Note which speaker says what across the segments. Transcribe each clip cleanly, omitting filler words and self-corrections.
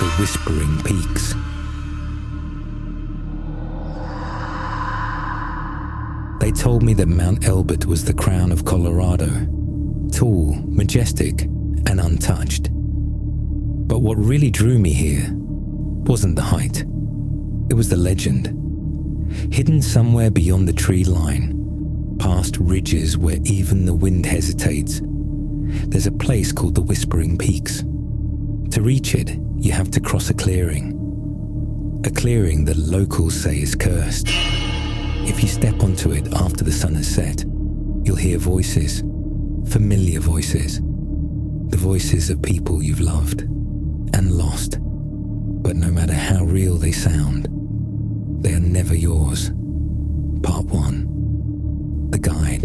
Speaker 1: the Whispering Peaks. They told me that Mount Elbert was the crown of Colorado, tall, majestic, and untouched. But what really drew me here wasn't the height. It was the legend. Hidden somewhere beyond the tree line, past ridges where even the wind hesitates, there's a place called the Whispering Peaks. To reach it, you have to cross a clearing that locals say is cursed. If you step onto it after the sun has set, you'll hear voices, familiar voices, the voices of people you've loved and lost. But no matter how real they sound, they are never yours. Part 1. The Guide.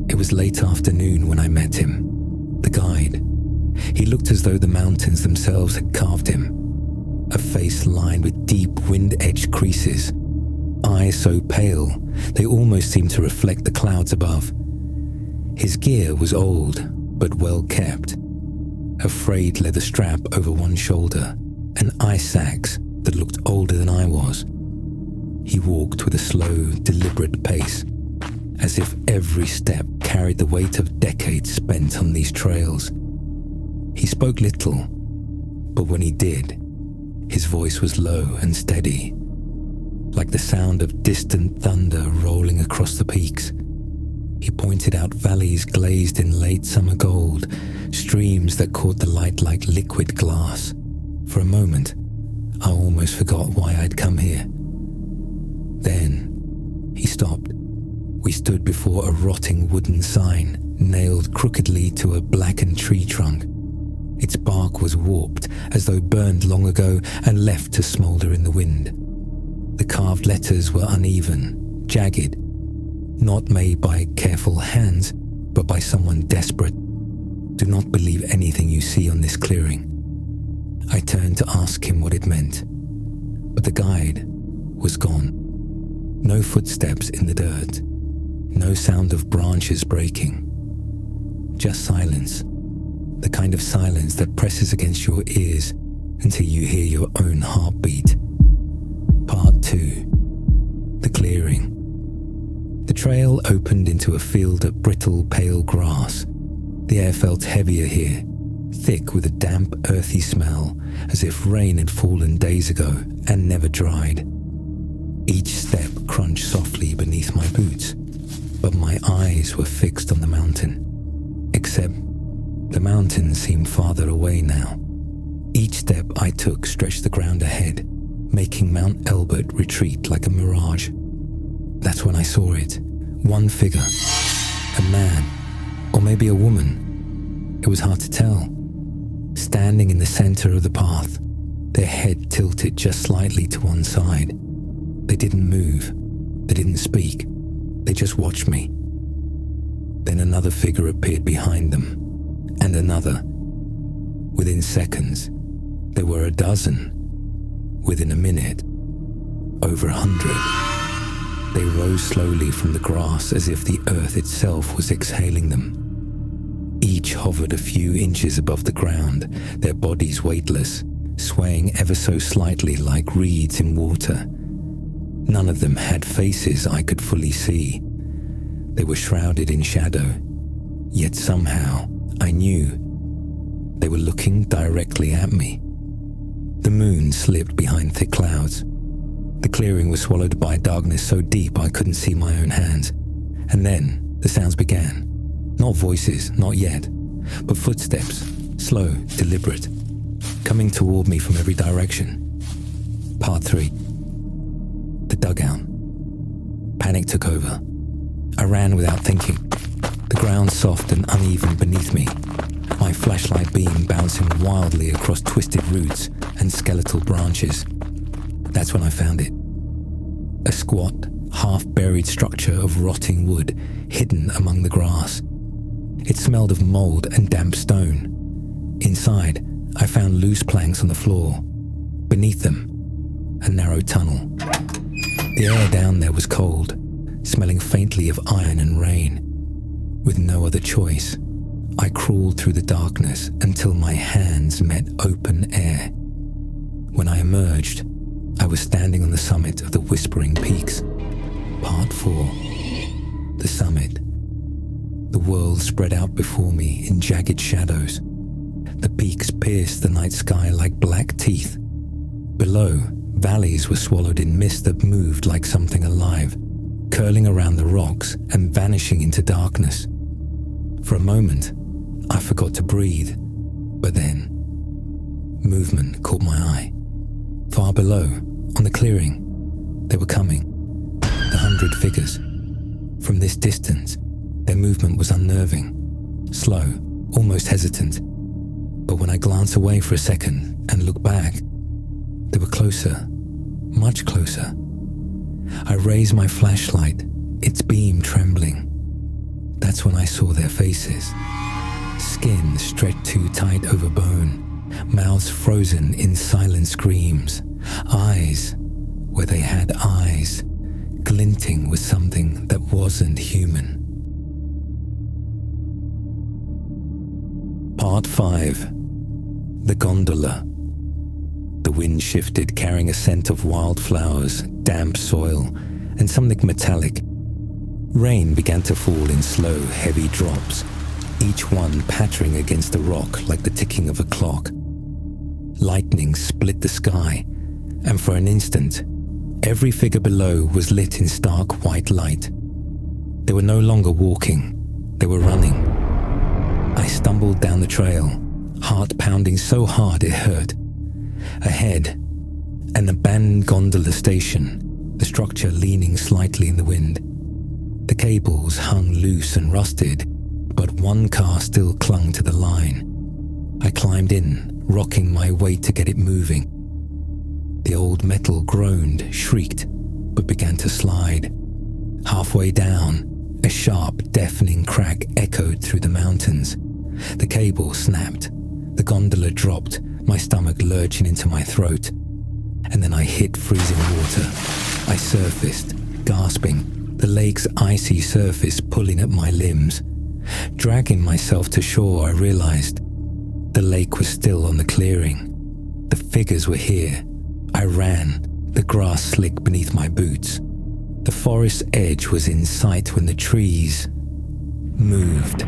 Speaker 1: It was late afternoon when I met him. The Guide. He looked as though the mountains themselves had carved him. A face lined with deep wind-edged creases. Eyes so pale, they almost seemed to reflect the clouds above. His gear was old, but well kept. A frayed leather strap over one shoulder, and ice sacks that looked older than I was. He walked with a slow, deliberate pace, as if every step carried the weight of decades spent on these trails. He spoke little, but when he did, his voice was low and steady, like the sound of distant thunder rolling across the peaks. He pointed out valleys glazed in late summer gold, streams that caught the light like liquid glass. For a moment, I almost forgot why I'd come here. Then, he stopped. We stood before a rotting wooden sign, nailed crookedly to a blackened tree trunk. Its bark was warped, as though burned long ago and left to smoulder in the wind. The carved letters were uneven, jagged, not made by careful hands, but by someone desperate. Do not believe anything you see on this clearing. I turned to ask him what it meant, but the guide was gone. No footsteps in the dirt, no sound of branches breaking. Just silence, the kind of silence that presses against your ears until you hear your own heartbeat. Part 2. The Clearing. The trail opened into a field of brittle, pale grass. The air felt heavier here, thick with a damp, earthy smell, as if rain had fallen days ago and never dried. Each step crunched softly beneath my boots, but my eyes were fixed on the mountain. Except the mountain seemed farther away now. Each step I took stretched the ground ahead, making Mount Elbert retreat like a mirage. That's when I saw it. One figure. A man. Or maybe a woman. It was hard to tell. Standing in the center of the path, their head tilted just slightly to one side. They didn't move. They didn't speak. They just watched me. Then another figure appeared behind them. And another. Within seconds, there were a dozen. Within a minute, over 100. They rose slowly from the grass as if the earth itself was exhaling them. Each hovered a few inches above the ground, their bodies weightless, swaying ever so slightly like reeds in water. None of them had faces I could fully see. They were shrouded in shadow, yet somehow I knew they were looking directly at me. The moon slipped behind thick clouds. The clearing was swallowed by darkness so deep I couldn't see my own hands. And then the sounds began. Not voices, not yet, but footsteps, slow, deliberate, coming toward me from every direction. Part 3. The dugout. Panic took over. I ran without thinking. The ground soft and uneven beneath me. My flashlight beam bouncing wildly across twisted roots and skeletal branches. That's when I found it. A squat, half-buried structure of rotting wood hidden among the grass. It smelled of mold and damp stone. Inside, I found loose planks on the floor. Beneath them, a narrow tunnel. The air down there was cold, smelling faintly of iron and rain. With no other choice, I crawled through the darkness until my hands met open air. When I emerged, I was standing on the summit of the Whispering Peaks. Part 4. The summit. The world spread out before me in jagged shadows. The peaks pierced the night sky like black teeth. Below, valleys were swallowed in mist that moved like something alive, curling around the rocks and vanishing into darkness. For a moment, I forgot to breathe, but then movement caught my eye. Far below, on the clearing, they were coming. The 100 figures. From this distance, their movement was unnerving, slow, almost hesitant. But when I glance away for a second and look back, they were closer, much closer. I raised my flashlight, its beam trembling. That's when I saw their faces. Skin stretched too tight over bone, mouths frozen in silent screams, eyes where they had eyes, glinting with something that wasn't human. Part 5. The gondola. The wind shifted, carrying a scent of wildflowers, damp soil, and something metallic. Rain began to fall in slow, heavy drops, each one pattering against the rock like the ticking of a clock. Lightning split the sky, and for an instant, every figure below was lit in stark white light. They were no longer walking, they were running. I stumbled down the trail, heart pounding so hard it hurt. Ahead, an abandoned gondola station, the structure leaning slightly in the wind. The cables hung loose and rusted, but one car still clung to the line. I climbed in, rocking my weight to get it moving. The old metal groaned, shrieked, but began to slide. Halfway down, a sharp, deafening crack echoed through the mountains. The cable snapped. The gondola dropped, my stomach lurching into my throat. And then I hit freezing water. I surfaced, gasping, the lake's icy surface pulling at my limbs. Dragging myself to shore, I realized the lake was still on the clearing. The figures were here. I ran, the grass slick beneath my boots. The forest edge was in sight when the trees moved.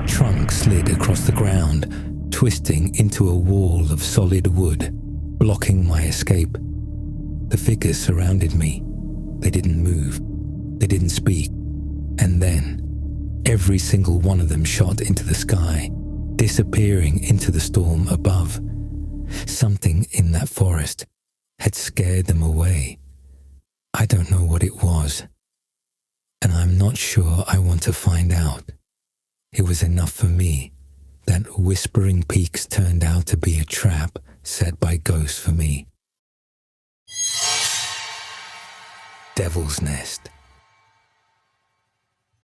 Speaker 1: Trunks slid across the ground, twisting into a wall of solid wood, blocking my escape. The figures surrounded me. They didn't move. They didn't speak. And then, every single one of them shot into the sky, disappearing into the storm above. Something in that forest had scared them away. I don't know what it was, and I'm not sure I want to find out. It was enough for me that Whispering Peaks turned out to be a trap set by ghosts for me. Devil's Nest.